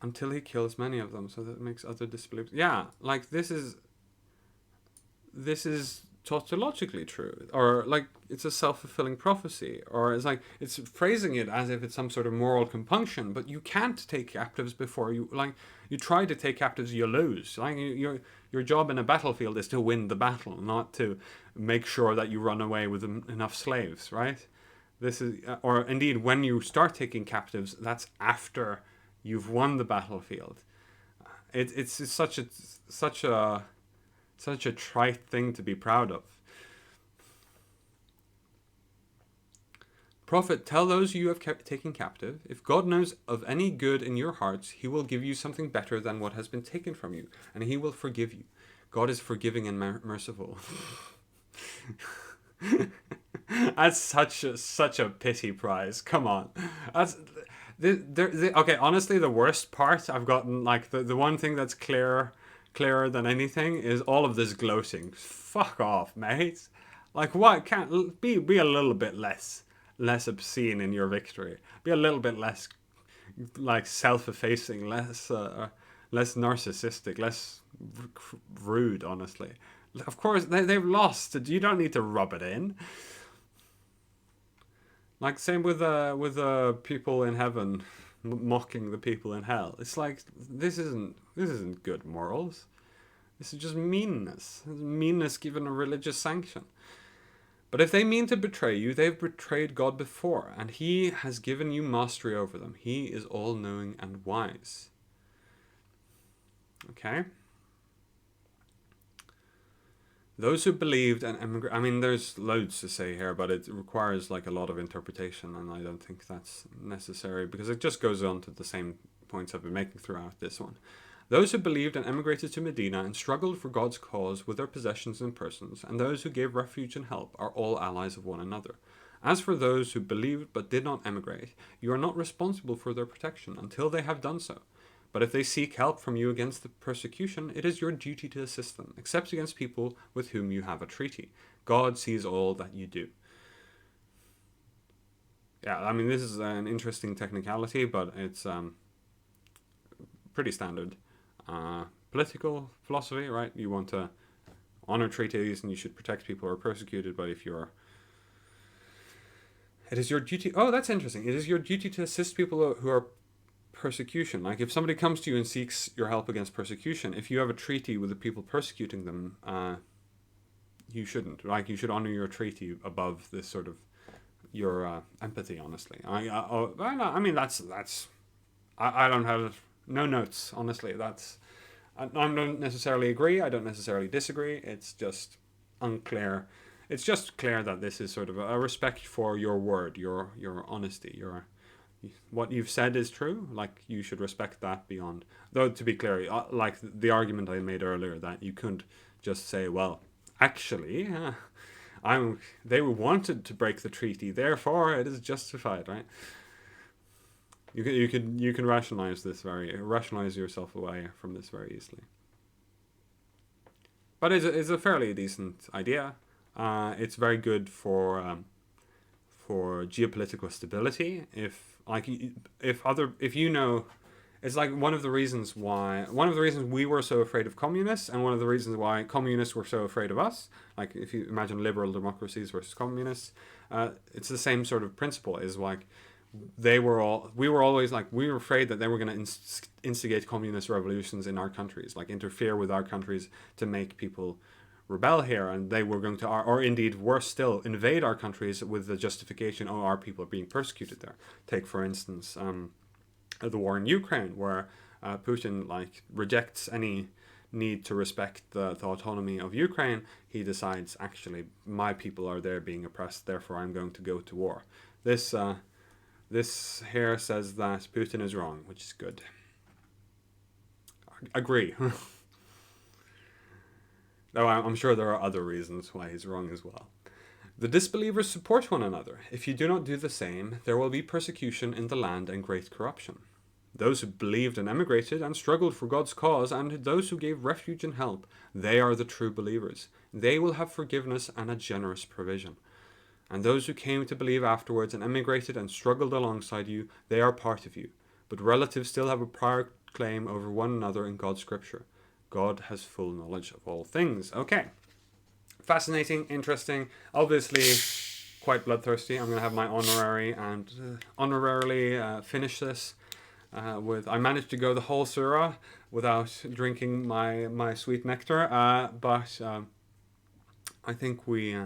Speaker 1: until he kills many of them, so that it makes other disbelievers. Yeah, like this is tautologically true, or like it's a self-fulfilling prophecy, or it's phrasing it as if it's some sort of moral compunction. But you can't take captives before you try to take captives, you lose. Like your job in a battlefield is to win the battle, not to make sure that you run away with enough slaves, right? This is, or indeed, when you start taking captives, that's after you've won the battlefield. It's such a trite thing to be proud of. Prophet, tell those you have taken captive, if God knows of any good in your hearts, he will give you something better than what has been taken from you, and he will forgive you. God is forgiving and merciful. That's such a pity prize. Come on. That's okay, honestly, the worst part I've gotten, like the one thing that's clearer than anything is all of this gloating. Fuck off, mate. Like, what? Can't be a little bit less obscene in your victory. Be a little bit less like self-effacing, less narcissistic, less rude, honestly. Of course they've lost. You don't need to rub it in. Like, same with people in heaven mocking the people in hell. It's like, this isn't good morals. This is just meanness. It's meanness given a religious sanction. But if they mean to betray you, they've betrayed God before, and he has given you mastery over them. He is all-knowing and wise. Okay? Those who believed and emigrated. I mean, there's loads to say here, but it requires like a lot of interpretation, and I don't think that's necessary because it just goes on to the same points I've been making throughout this one. Those who believed and emigrated to Medina and struggled for God's cause with their possessions and persons, and those who gave refuge and help, are all allies of one another. As for those who believed but did not emigrate, you are not responsible for their protection until they have done so. But if they seek help from you against the persecution, it is your duty to assist them, except against people with whom you have a treaty. God sees all that you do. Yeah, I mean, this is an interesting technicality, but it's pretty standard. Political philosophy, right? You want to honor treaties and you should protect people who are persecuted, but if you're it is your duty. Oh, that's interesting. It is your duty to assist people who are persecution. Like if somebody comes to you and seeks your help against persecution, if you have a treaty with the people persecuting them, you shouldn't. Like you should honor your treaty above this sort of your empathy. Honestly, I mean that's I don't have no notes. Honestly, that's I don't necessarily agree. I don't necessarily disagree. It's just unclear. It's just clear that this is sort of a respect for your word, your honesty, your what you've said is true. Like you should respect that beyond. Though to be clear, like the argument I made earlier that you couldn't just say, well, actually, they wanted to break the treaty, therefore it is justified, right? You can rationalize yourself away from this very easily. But it's a fairly decent idea. It's very good for geopolitical stability. If you know, it's like one of the reasons we were so afraid of communists, and one of the reasons why communists were so afraid of us. Like if you imagine liberal democracies versus communists, it's the same sort of principle. Is like we were always like we were afraid that they were going to instigate communist revolutions in our countries, like interfere with our countries to make people rebel here, and they were going to, or indeed worse still, invade our countries with the justification, oh, our people are being persecuted there. Take for instance the war in Ukraine, where Putin like rejects any need to respect the autonomy of Ukraine. He decides, actually, my people are there being oppressed, therefore I'm going to go to war. This here says that Putin is wrong, which is good. Agree. Though I'm sure there are other reasons why he's wrong as well. The disbelievers support one another. If you do not do the same, there will be persecution in the land and great corruption. Those who believed and emigrated and struggled for God's cause, and those who gave refuge and help, they are the true believers. They will have forgiveness and a generous provision. And those who came to believe afterwards and emigrated and struggled alongside you, they are part of you. But relatives still have a prior claim over one another in God's scripture. God has full knowledge of all things. Okay. Fascinating, interesting, obviously quite bloodthirsty. I'm going to have my honorary and honorarily finish this with... I managed to go the whole Surah without drinking my sweet nectar, but I think we...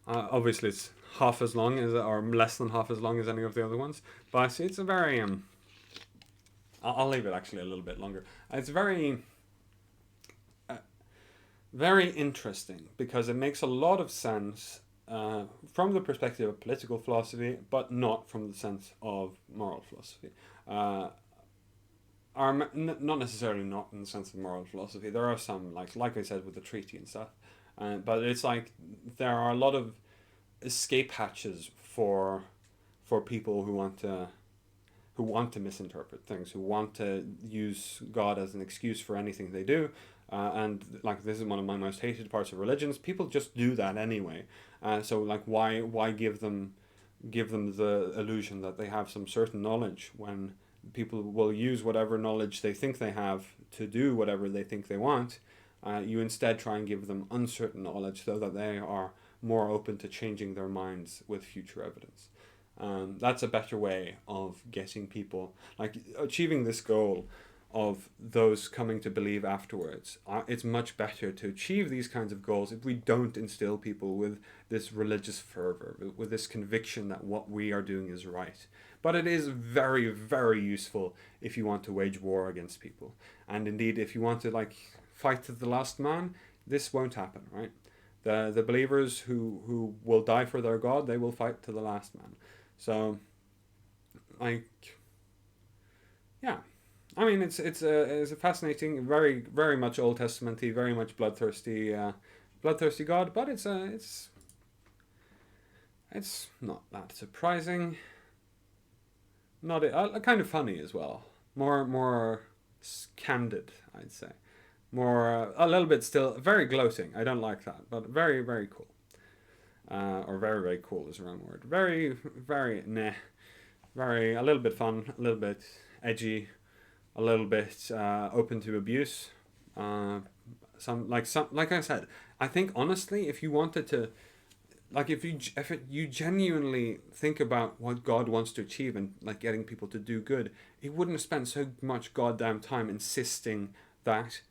Speaker 1: obviously it's half as long as, or less than half as long as any of the other ones, but it's a very... I'll leave it actually a little bit longer. It's very... very interesting because it makes a lot of sense from the perspective of political philosophy, but not from the sense of moral philosophy. Not necessarily not in the sense of moral philosophy. There are some, like I said, with the treaty and stuff. But it's like there are a lot of escape hatches for people who want to misinterpret things, who want to use God as an excuse for anything they do. And like this is one of my most hated parts of religions. People just do that anyway. So like why give them the illusion that they have some certain knowledge when people will use whatever knowledge they think they have to do whatever they think they want. You instead try and give them uncertain knowledge so that they are more open to changing their minds with future evidence. That's a better way of getting people, like achieving this goal of those coming to believe afterwards. It's much better to achieve these kinds of goals if we don't instill people with this religious fervor, with this conviction that what we are doing is right. But it is very, very useful if you want to wage war against people. And indeed, if you want to like fight to the last man, this won't happen, right? The believers who will die for their God, they will fight to the last man. So, like, yeah, I mean, it's a fascinating, very very much Old Testamenty, very much bloodthirsty God, but it's not that surprising. Not kind of funny as well. More candid, I'd say. More a little bit still very gloating. I don't like that, but very very cool. Or very very cool is the wrong word. Very very nah. Very a little bit fun, a little bit edgy, a little bit open to abuse. Some like I said, I think honestly, if you wanted to, like you genuinely think about what God wants to achieve and like getting people to do good, He wouldn't have spent so much goddamn time insisting that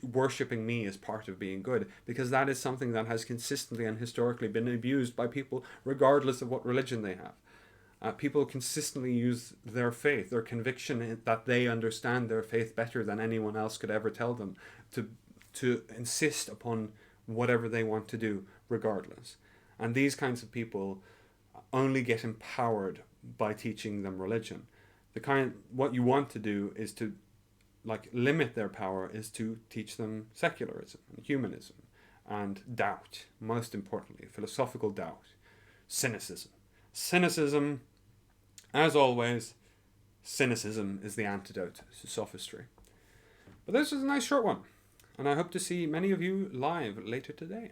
Speaker 1: worshipping me is part of being good, because that is something that has consistently and historically been abused by people regardless of what religion they have. People consistently use their faith, their conviction that they understand their faith better than anyone else could ever tell them, to insist upon whatever they want to do, regardless. And these kinds of people only get empowered by teaching them religion. What you want to do is to like limit their power, is to teach them secularism and humanism and doubt, most importantly, philosophical doubt, cynicism. Cynicism, as always, cynicism is the antidote to sophistry. But this was a nice short one, and I hope to see many of you live later today.